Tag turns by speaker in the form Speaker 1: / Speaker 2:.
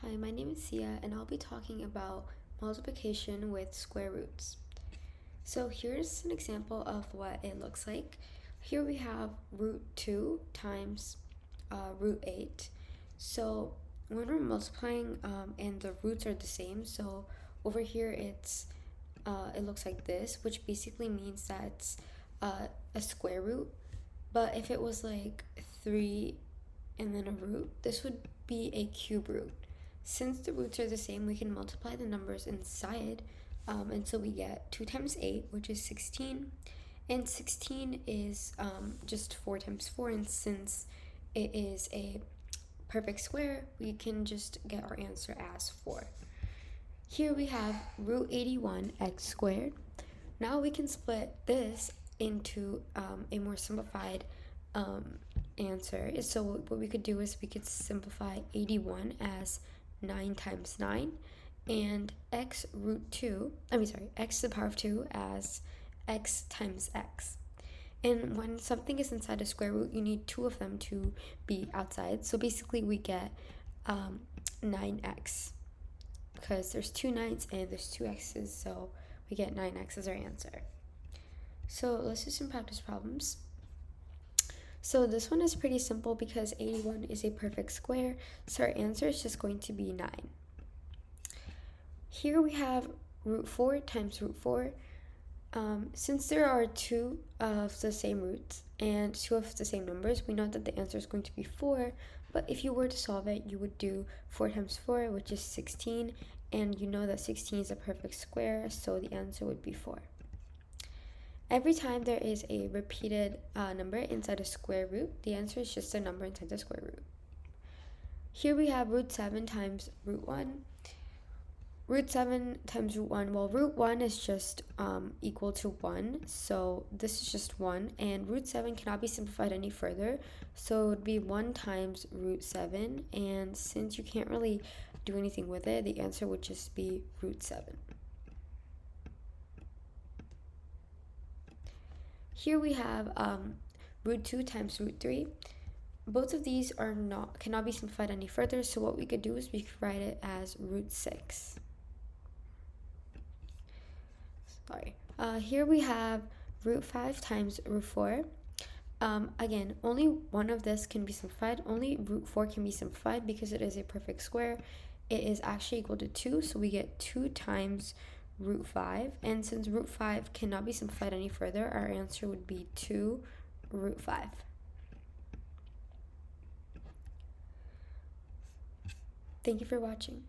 Speaker 1: Hi, my name is Sia, and I'll be talking about multiplication with square roots. So here's an example of what it looks like. Here we have root 2 times root 8. So when we're multiplying and the roots are the same, so over here it looks like this, which basically means that it's a square root. But if it was like 3 and then a root, this would be a cube root. Since the roots are the same, we can multiply the numbers inside, and so we get 2 times 8, which is 16, and 16 is just 4 times 4, and since it is a perfect square, we can just get our answer as 4. Here we have root 81 x squared. Now we can split this into a more simplified answer. So what we could do is we could simplify 81 as 9 times 9 and x to the power of 2 as x times x. And when something is inside a square root, you need two of them to be outside. So basically we get 9x because there's 2 9s and there's 2 x's, so we get 9x as our answer. So let's do some practice problems. So this one is pretty simple because 81 is a perfect square, so our answer is just going to be 9. Here we have root 4 times root 4. Since there are two of the same roots and two of the same numbers, we know that the answer is going to be 4, but if you were to solve it, you would do 4 times 4, which is 16, and you know that 16 is a perfect square, so the answer would be 4. Every time there is a repeated number inside a square root, the answer is just a number inside the square root. Here we have root 7 times root 1. Root 7 times root 1, well, root 1 is just equal to 1, so this is just 1, and root 7 cannot be simplified any further, so it would be 1 times root 7, and since you can't really do anything with it, the answer would just be root 7. Here we have root 2 times root 3. Both of these cannot be simplified any further, so what we could do is we could write it as root 6. Here we have root 5 times root 4. Again, only one of this can be simplified. Only root 4 can be simplified because it is a perfect square. It is actually equal to 2, so we get 2 times root 5. And since root 5 cannot be simplified any further, our answer would be 2 root 5. Thank you for watching.